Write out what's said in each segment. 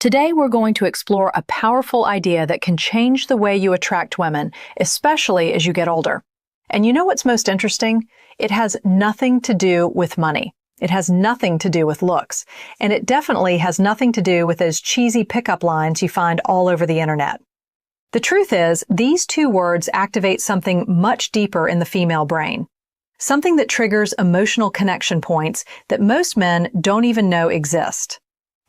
Today, we're going to explore a powerful idea that can change the way you attract women, especially as you get older. And you know what's most interesting? It has nothing to do with money. It has nothing to do with looks. And it definitely has nothing to do with those cheesy pickup lines you find all over the internet. The truth is, these two words activate something much deeper in the female brain. Something that triggers emotional connection points that most men don't even know exist.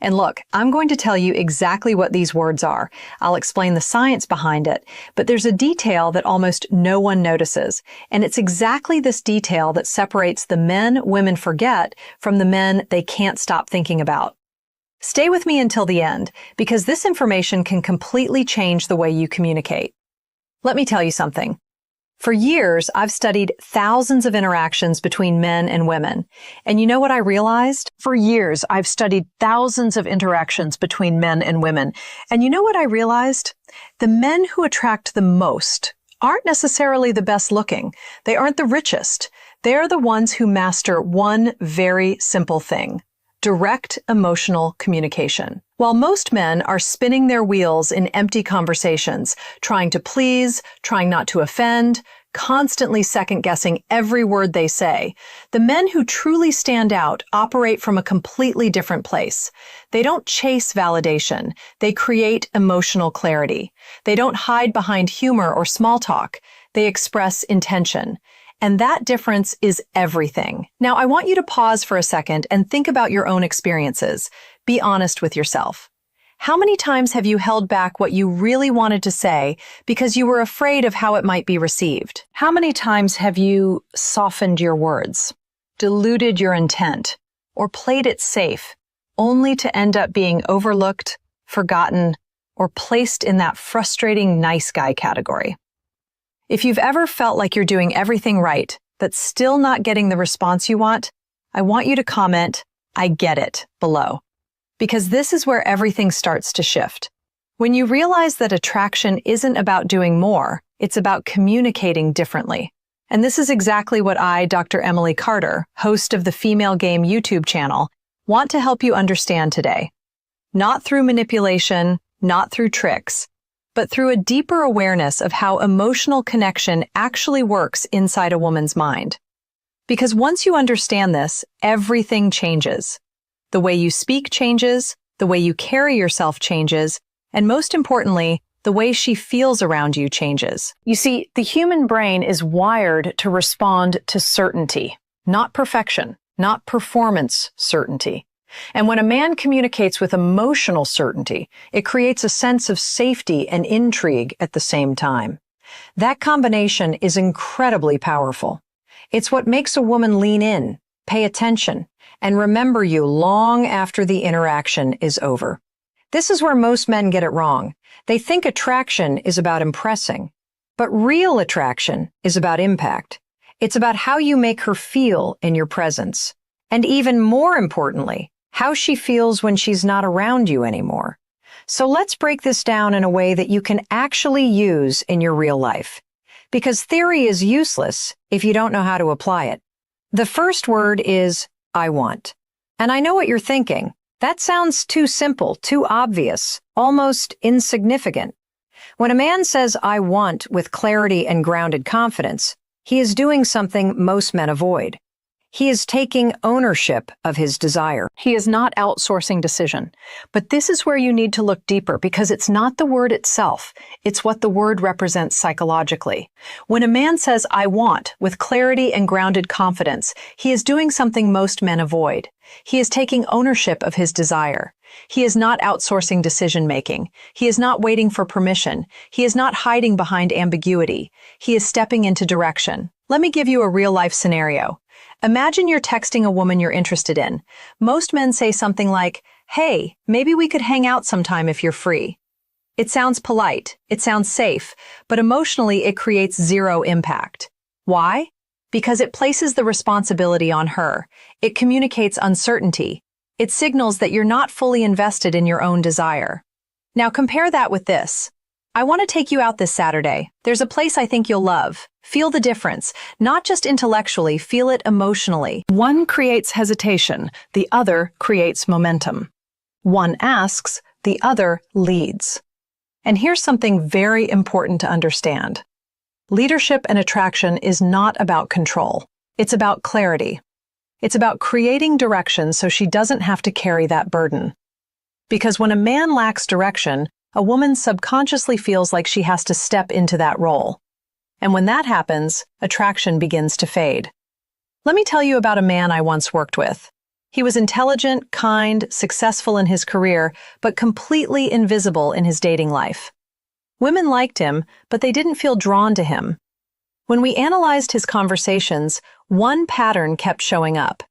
And look, I'm going to tell you exactly what these words are. I'll explain the science behind it, but there's a detail that almost no one notices. And it's exactly this detail that separates the men women forget from the men they can't stop thinking about. Stay with me until the end, because this information can completely change the way you communicate. Let me tell you something. For years, I've studied thousands of interactions between men and women. And you know what I realized? For years, I've studied thousands of interactions between men and women. And you know what I realized? The men who attract the most aren't necessarily the best looking. They aren't the richest. They're the ones who master one very simple thing: direct emotional communication. While most men are spinning their wheels in empty conversations, trying to please, trying not to offend, constantly second-guessing every word they say, the men who truly stand out operate from a completely different place. They don't chase validation. They create emotional clarity. They don't hide behind humor or small talk. They express intention. And that difference is everything. Now, I want you to pause for a second and think about your own experiences. Be honest with yourself. How many times have you held back what you really wanted to say because you were afraid of how it might be received? How many times have you softened your words, diluted your intent, or played it safe, only to end up being overlooked, forgotten, or placed in that frustrating nice guy category? If you've ever felt like you're doing everything right, but still not getting the response you want, I want you to comment, "I get it," below. Because this is where everything starts to shift. When you realize that attraction isn't about doing more, it's about communicating differently. And this is exactly what I, Dr. Emily Carter, host of the Female Game YouTube channel, want to help you understand today. Not through manipulation, not through tricks, but through a deeper awareness of how emotional connection actually works inside a woman's mind. Because once you understand this, everything changes. The way you speak changes, the way you carry yourself changes, and most importantly, the way she feels around you changes. You see, the human brain is wired to respond to certainty, not perfection, not performance certainty. And when a man communicates with emotional certainty, it creates a sense of safety and intrigue at the same time. That combination is incredibly powerful. It's what makes a woman lean in, pay attention, and remember you long after the interaction is over. This is where most men get it wrong. They think attraction is about impressing, but real attraction is about impact. It's about how you make her feel in your presence. And even more importantly, how she feels when she's not around you anymore. So let's break this down in a way that you can actually use in your real life. Because theory is useless if you don't know how to apply it. The first word is I want. And I know what you're thinking. That sounds too simple, too obvious, almost insignificant. When a man says I want with clarity and grounded confidence, he is doing something most men avoid. He is taking ownership of his desire. He is not outsourcing decision. But this is where you need to look deeper, because it's not the word itself. It's what the word represents psychologically. When a man says, I want, with clarity and grounded confidence, he is doing something most men avoid. He is taking ownership of his desire. He is not outsourcing decision-making. He is not waiting for permission. He is not hiding behind ambiguity. He is stepping into direction. Let me give you a real-life scenario. Imagine you're texting a woman you're interested in. Most men say something like, hey, maybe we could hang out sometime if you're free. It sounds polite, it sounds safe, but emotionally it creates zero impact. Why? Because it places the responsibility on her. It communicates uncertainty. It signals that you're not fully invested in your own desire. Now compare that with this. I want to take you out this Saturday. There's a place I think you'll love. Feel the difference. Not just intellectually, feel it emotionally. One creates hesitation, the other creates momentum. One asks, the other leads. And here's something very important to understand. Leadership and attraction is not about control. It's about clarity. It's about creating direction so she doesn't have to carry that burden. Because when a man lacks direction, a woman subconsciously feels like she has to step into that role. And when that happens, attraction begins to fade. Let me tell you about a man I once worked with. He was intelligent, kind, successful in his career, but completely invisible in his dating life. Women liked him, but they didn't feel drawn to him. When we analyzed his conversations, one pattern kept showing up.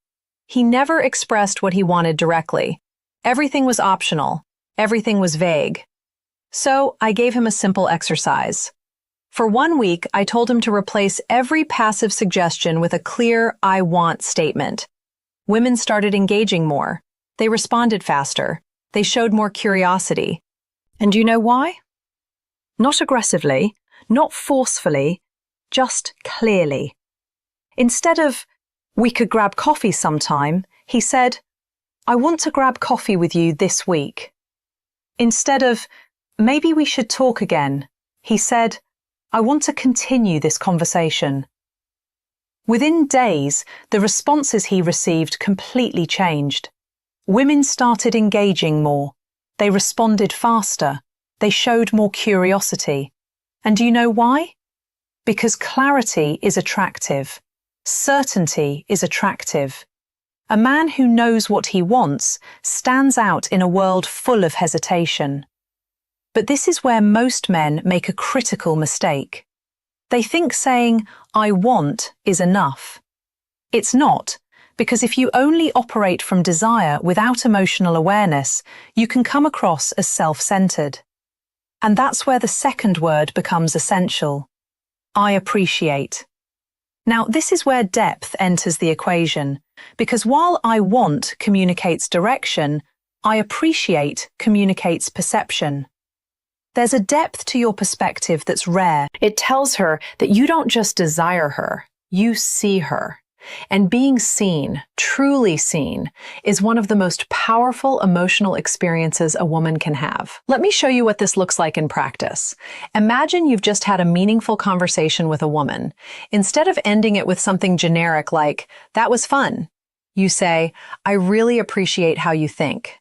He never expressed what he wanted directly. Everything was optional. Everything was vague. So I gave him a simple exercise. For 1 week, I told him to replace every passive suggestion with a clear "I want" statement. Women started engaging more. They responded faster. They showed more curiosity. And do you know why? Not aggressively, not forcefully, just clearly. Instead of, "We could grab coffee sometime," he said, "I want to grab coffee with you this week." Instead of, "Maybe we should talk again," he said, "I want to continue this conversation." Within days, the responses he received completely changed. Women started engaging more. They responded faster. They showed more curiosity. And do you know why? Because clarity is attractive. Certainty is attractive. A man who knows what he wants stands out in a world full of hesitation. But this is where most men make a critical mistake. They think saying, "I want," is enough. It's not, because if you only operate from desire without emotional awareness, you can come across as self-centered. And that's where the second word becomes essential. I appreciate. Now, this is where depth enters the equation, because while I want communicates direction, I appreciate communicates perception. There's a depth to your perspective that's rare. It tells her that you don't just desire her, you see her. And being seen, truly seen, is one of the most powerful emotional experiences a woman can have. Let me show you what this looks like in practice. Imagine you've just had a meaningful conversation with a woman. Instead of ending it with something generic like, "That was fun," you say, "I really appreciate how you think."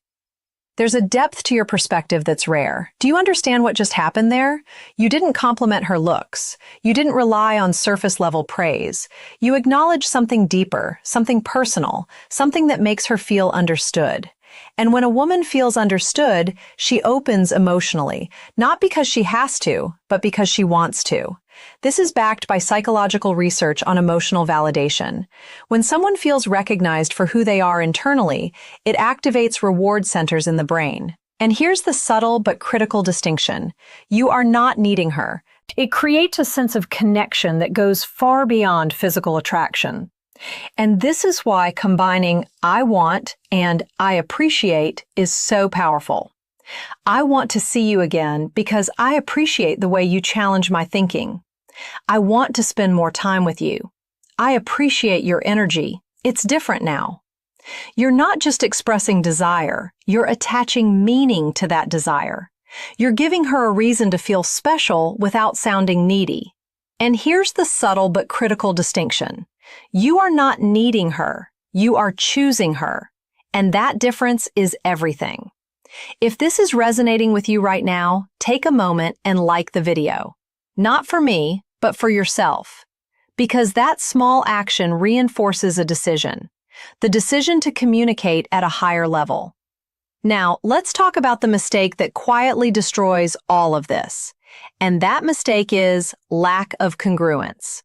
There's a depth to your perspective that's rare. Do you understand what just happened there? You didn't compliment her looks. You didn't rely on surface-level praise. You acknowledge something deeper, something personal, something that makes her feel understood. And when a woman feels understood, she opens emotionally, not because she has to, but because she wants to. This is backed by psychological research on emotional validation. When someone feels recognized for who they are internally, it activates reward centers in the brain. And here's the subtle but critical distinction. You are not needing her. It creates a sense of connection that goes far beyond physical attraction. And this is why combining "I want" and "I appreciate" is so powerful. I want to see you again because I appreciate the way you challenge my thinking. I want to spend more time with you. I appreciate your energy. It's different now. You're not just expressing desire, you're attaching meaning to that desire. You're giving her a reason to feel special without sounding needy. And here's the subtle but critical distinction. You are not needing her, you are choosing her. And that difference is everything. If this is resonating with you right now, take a moment and like the video. Not for me, but for yourself. Because that small action reinforces a decision. The decision to communicate at a higher level. Now, let's talk about the mistake that quietly destroys all of this. And that mistake is lack of congruence.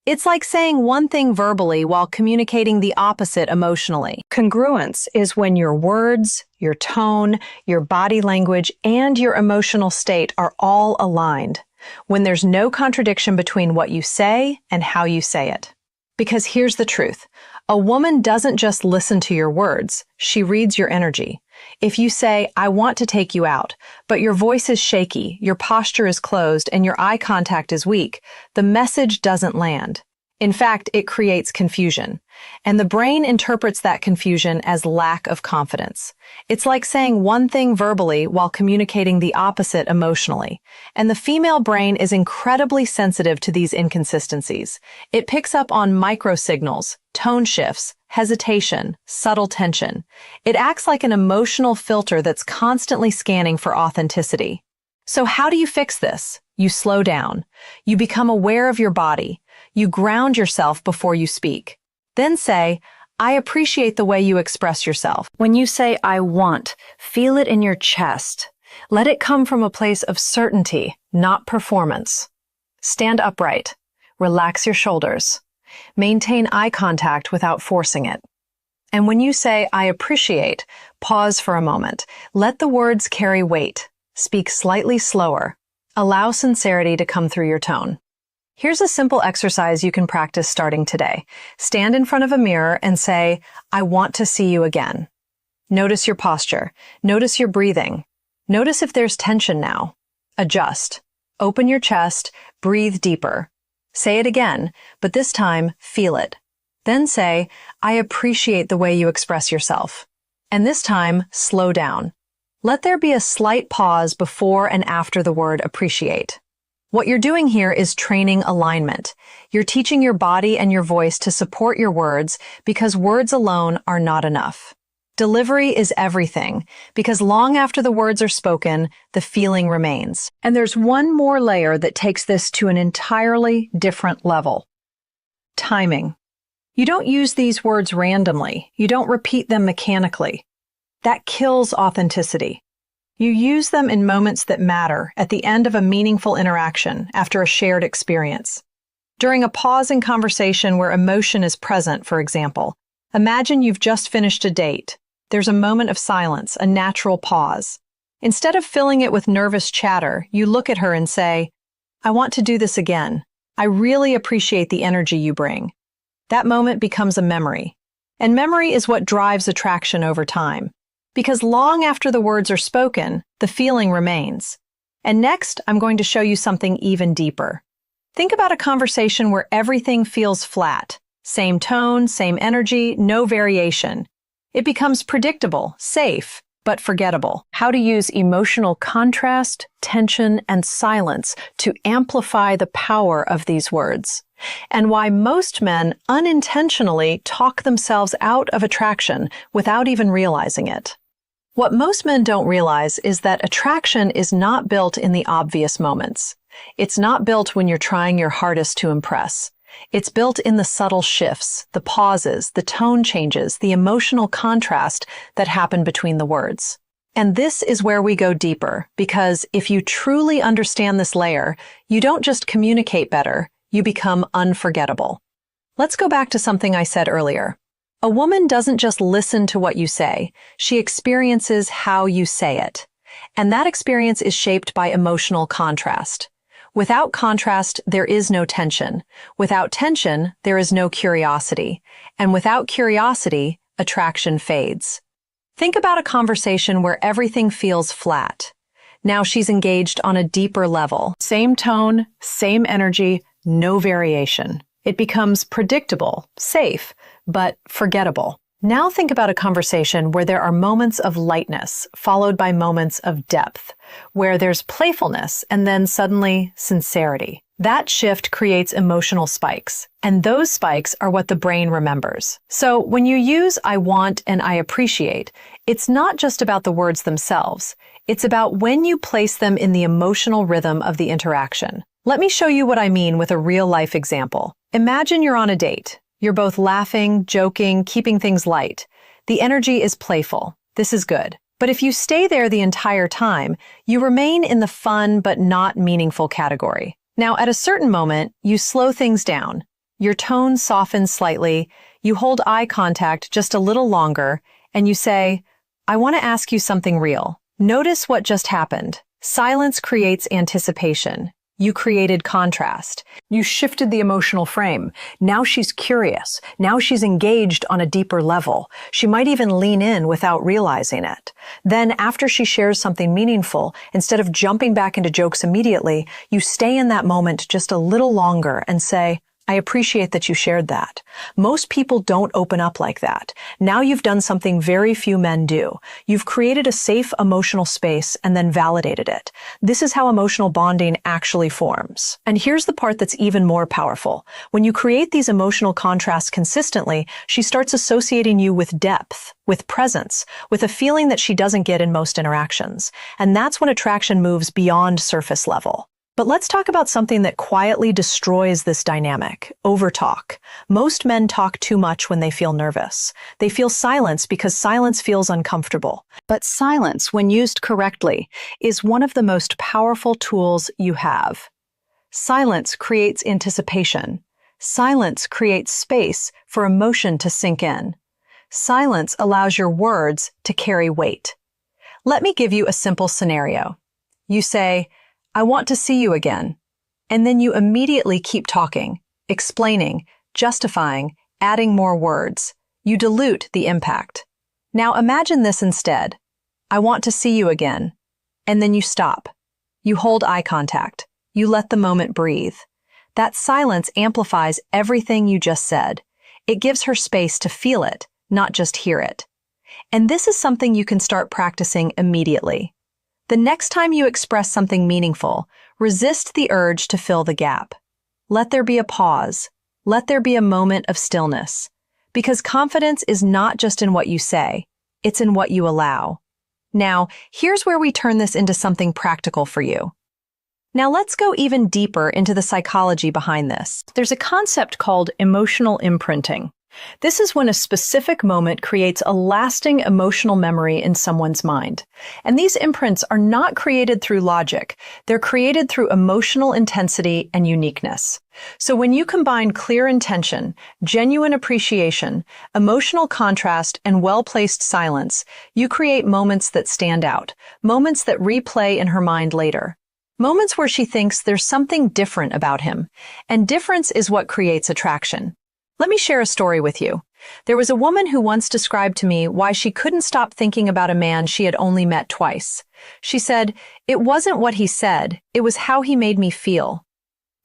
It's like saying one thing verbally while communicating the opposite emotionally. Congruence is when your words, your tone, your body language, and your emotional state are all aligned. When there's no contradiction between what you say and how you say it. Because here's the truth. A woman doesn't just listen to your words, she reads your energy. If you say, "I want to take you out," but your voice is shaky, your posture is closed, and your eye contact is weak, the message doesn't land. In fact, it creates confusion. And the brain interprets that confusion as lack of confidence. It's like saying one thing verbally while communicating the opposite emotionally. And the female brain is incredibly sensitive to these inconsistencies. It picks up on microsignals, tone shifts, hesitation, subtle tension. It acts like an emotional filter that's constantly scanning for authenticity. So how do you fix this? You slow down. You become aware of your body. You ground yourself before you speak. Then say, I appreciate the way you express yourself. When you say, I want, feel it in your chest. Let it come from a place of certainty, not performance. Stand upright. Relax your shoulders. Maintain eye contact without forcing it. And when you say, I appreciate, pause for a moment. Let the words carry weight. Speak slightly slower. Allow sincerity to come through your tone. Here's a simple exercise you can practice starting today. Stand in front of a mirror and say, I want to see you again. Notice your posture. Notice your breathing. Notice if there's tension now. Adjust. Open your chest. Breathe deeper. Say it again, but this time, feel it. Then say, I appreciate the way you express yourself. And this time, slow down. Let there be a slight pause before and after the word appreciate. What you're doing here is training alignment. You're teaching your body and your voice to support your words because words alone are not enough. Delivery is everything because long after the words are spoken, the feeling remains. And there's one more layer that takes this to an entirely different level. Timing. You don't use these words randomly. You don't repeat them mechanically. That kills authenticity. You use them in moments that matter, at the end of a meaningful interaction, after a shared experience. During a pause in conversation where emotion is present, for example, imagine you've just finished a date. There's a moment of silence, a natural pause. Instead of filling it with nervous chatter, you look at her and say, I want to do this again. I really appreciate the energy you bring. That moment becomes a memory. And memory is what drives attraction over time. Because long after the words are spoken, the feeling remains. And next, I'm going to show you something even deeper. Think about a conversation where everything feels flat. Same tone, same energy, no variation. It becomes predictable, safe, but forgettable. How to use emotional contrast, tension, and silence to amplify the power of these words. And why most men unintentionally talk themselves out of attraction without even realizing it. What most men don't realize is that attraction is not built in the obvious moments. It's not built when you're trying your hardest to impress. It's built in the subtle shifts, the pauses, the tone changes, the emotional contrast that happen between the words. And this is where we go deeper, because if you truly understand this layer, you don't just communicate better, you become unforgettable. Let's go back to something I said earlier. A woman doesn't just listen to what you say, she experiences how you say it. And that experience is shaped by emotional contrast. Without contrast, there is no tension. Without tension, there is no curiosity. And without curiosity, attraction fades. Think about a conversation where everything feels flat. Now she's engaged on a deeper level. Same tone, same energy, no variation. It becomes predictable, safe, but forgettable. Now think about a conversation where there are moments of lightness, followed by moments of depth, where there's playfulness and then suddenly sincerity. That shift creates emotional spikes, and those spikes are what the brain remembers. So when you use I want and I appreciate, it's not just about the words themselves. It's about when you place them in the emotional rhythm of the interaction. Let me show you what I mean with a real-life example. Imagine you're on a date. You're both laughing, joking, keeping things light. The energy is playful. This is good. But if you stay there the entire time, you remain in the fun but not meaningful category. Now, at a certain moment, you slow things down. Your tone softens slightly, you hold eye contact just a little longer, and you say, I want to ask you something real. Notice what just happened. Silence creates anticipation. You created contrast. You shifted the emotional frame. Now she's curious. Now she's engaged on a deeper level. She might even lean in without realizing it. Then, after she shares something meaningful, instead of jumping back into jokes immediately, you stay in that moment just a little longer and say, I appreciate that you shared that. Most people don't open up like that. Now you've done something very few men do. You've created a safe emotional space and then validated it. This is how emotional bonding actually forms. And here's the part that's even more powerful. When you create these emotional contrasts consistently, she starts associating you with depth, with presence, with a feeling that she doesn't get in most interactions. And that's when attraction moves beyond surface level. But let's talk about something that quietly destroys this dynamic: overtalk. Most men talk too much when they feel nervous. They feel silence because silence feels uncomfortable. But silence, when used correctly, is one of the most powerful tools you have. Silence creates anticipation. Silence creates space for emotion to sink in. Silence allows your words to carry weight. Let me give you a simple scenario. You say, "I want to see you again." And then you immediately keep talking, explaining, justifying, adding more words. You dilute the impact. Now imagine this instead. "I want to see you again." And then you stop. You hold eye contact. You let the moment breathe. That silence amplifies everything you just said. It gives her space to feel it, not just hear it. And this is something you can start practicing immediately. The next time you express something meaningful, resist the urge to fill the gap. Let there be a pause. Let there be a moment of stillness. Because confidence is not just in what you say, it's in what you allow. Now, here's where we turn this into something practical for you. Now let's go even deeper into the psychology behind this. There's a concept called emotional imprinting. This is when a specific moment creates a lasting emotional memory in someone's mind. And these imprints are not created through logic. They're created through emotional intensity and uniqueness. So when you combine clear intention, genuine appreciation, emotional contrast, and well-placed silence, you create moments that stand out, moments that replay in her mind later. Moments where she thinks there's something different about him. And difference is what creates attraction. Let me share a story with you. There was a woman who once described to me why she couldn't stop thinking about a man she had only met twice. She said, "It wasn't what he said, it was how he made me feel.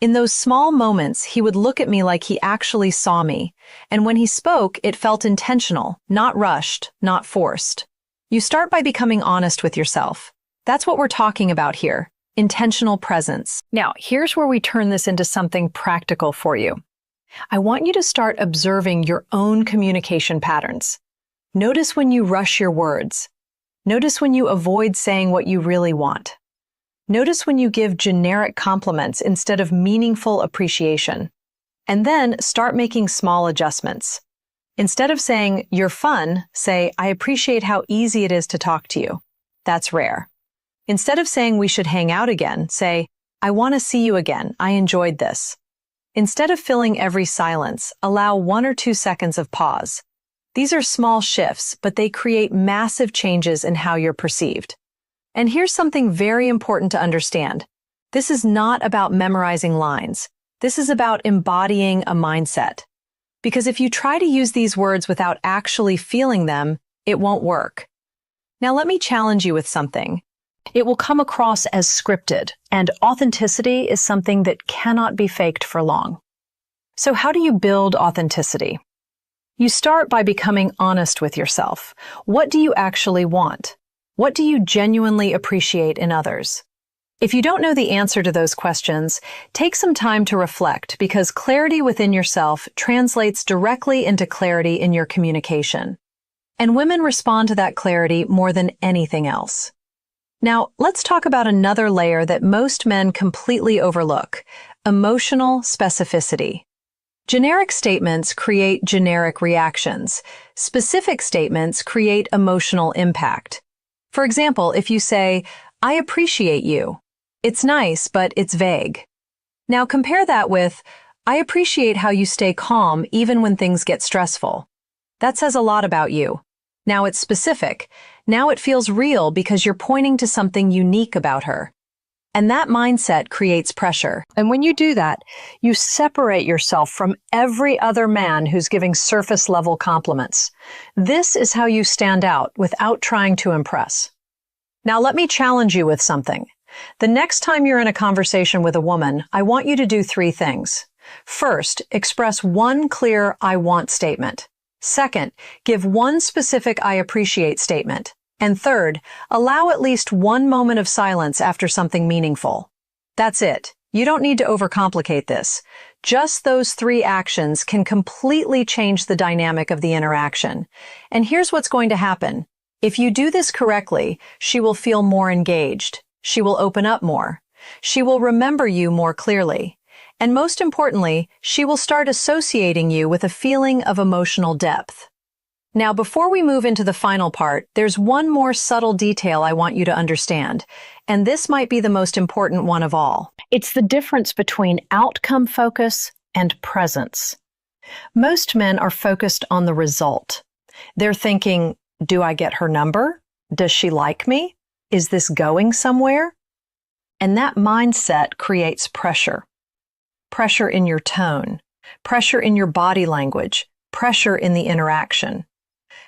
In those small moments, he would look at me like he actually saw me. And when he spoke, it felt intentional, not rushed, not forced." You start by becoming honest with yourself. That's what we're talking about here, intentional presence. Now, here's where we turn this into something practical for you. I want you to start observing your own communication patterns. Notice when you rush your words. Notice when you avoid saying what you really want. Notice when you give generic compliments instead of meaningful appreciation. And then start making small adjustments. Instead of saying, "You're fun," say, "I appreciate how easy it is to talk to you." That's rare. Instead of saying, "We should hang out again," say, "I want to see you again. I enjoyed this." Instead of filling every silence, allow 1 or 2 seconds of pause. These are small shifts, but they create massive changes in how you're perceived. And here's something very important to understand. This is not about memorizing lines. This is about embodying a mindset. Because if you try to use these words without actually feeling them, it won't work. Now let me challenge you with something. It will come across as scripted, and authenticity is something that cannot be faked for long. So how do you build authenticity? You start by becoming honest with yourself. What do you actually want? What do you genuinely appreciate in others? If you don't know the answer to those questions, take some time to reflect, because clarity within yourself translates directly into clarity in your communication. And women respond to that clarity more than anything else. Now, let's talk about another layer that most men completely overlook: emotional specificity. Generic statements create generic reactions. Specific statements create emotional impact. For example, if you say, "I appreciate you," it's nice, but it's vague. Now compare that with, "I appreciate how you stay calm even when things get stressful." That says a lot about you. Now it's specific. Now it feels real because you're pointing to something unique about her. And that mindset creates pressure. And when you do that, you separate yourself from every other man who's giving surface-level compliments. This is how you stand out without trying to impress. Now let me challenge you with something. The next time you're in a conversation with a woman, I want you to do 3 things. First, express one clear I want statement. Second, give one specific I appreciate statement. And third, allow at least one moment of silence after something meaningful. That's it. You don't need to overcomplicate this. Just those 3 actions can completely change the dynamic of the interaction. And here's what's going to happen. If you do this correctly, she will feel more engaged. She will open up more. She will remember you more clearly. And most importantly, she will start associating you with a feeling of emotional depth. Now, before we move into the final part, there's one more subtle detail I want you to understand, and this might be the most important one of all. It's the difference between outcome focus and presence. Most men are focused on the result. They're thinking, do I get her number? Does she like me? Is this going somewhere? And that mindset creates pressure. Pressure in your tone, pressure in your body language, pressure in the interaction.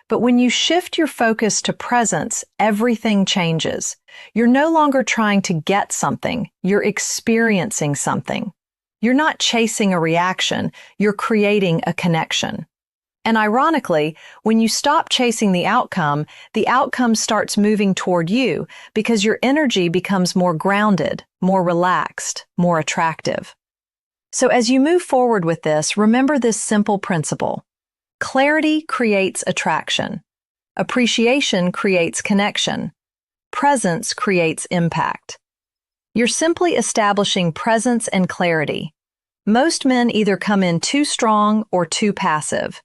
But when you shift your focus to presence, everything changes. You're no longer trying to get something, you're experiencing something. You're not chasing a reaction, you're creating a connection. And ironically, when you stop chasing the outcome starts moving toward you because your energy becomes more grounded, more relaxed, more attractive. So as you move forward with this, remember this simple principle. Clarity creates attraction. Appreciation creates connection. Presence creates impact. You're simply establishing presence and clarity. Most men either come in too strong or too passive.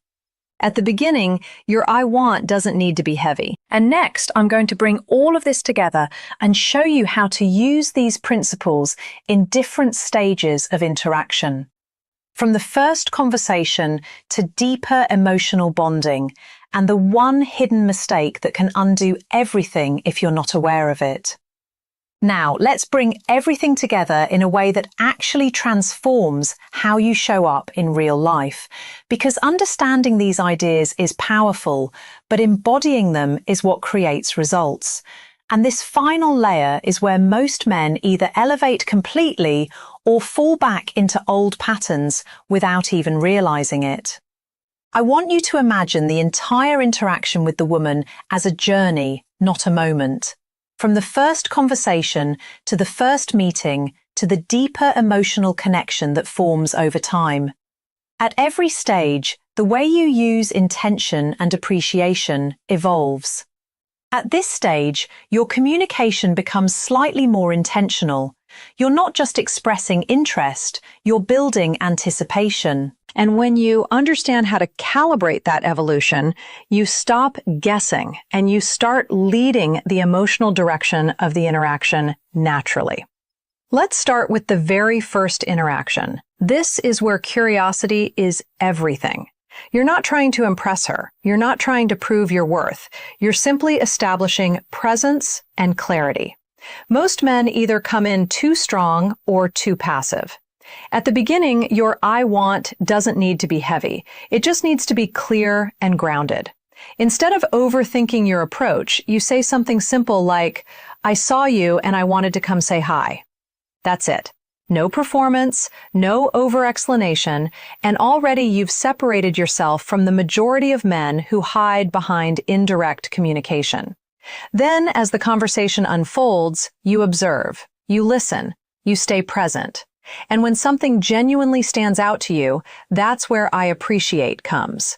At the beginning, your I want doesn't need to be heavy. And next, I'm going to bring all of this together and show you how to use these principles in different stages of interaction. From the first conversation to deeper emotional bonding, and the one hidden mistake that can undo everything if you're not aware of it. Now, let's bring everything together in a way that actually transforms how you show up in real life. Because understanding these ideas is powerful, but embodying them is what creates results. And this final layer is where most men either elevate completely or fall back into old patterns without even realizing it. I want you to imagine the entire interaction with the woman as a journey, not a moment. From the first conversation to the first meeting to the deeper emotional connection that forms over time. At every stage, the way you use intention and appreciation evolves. At this stage, your communication becomes slightly more intentional. You're not just expressing interest, you're building anticipation. And when you understand how to calibrate that evolution, you stop guessing and you start leading the emotional direction of the interaction naturally. Let's start with the very first interaction. This is where curiosity is everything. You're not trying to impress her. You're not trying to prove your worth. You're simply establishing presence and clarity. Most men either come in too strong or too passive. At the beginning, your I want doesn't need to be heavy. It just needs to be clear and grounded. Instead of overthinking your approach, you say something simple like, I saw you and I wanted to come say hi. That's it. No performance, no over-explanation, and already you've separated yourself from the majority of men who hide behind indirect communication. Then, as the conversation unfolds, you observe, you listen, you stay present. And when something genuinely stands out to you, that's where I appreciate comes.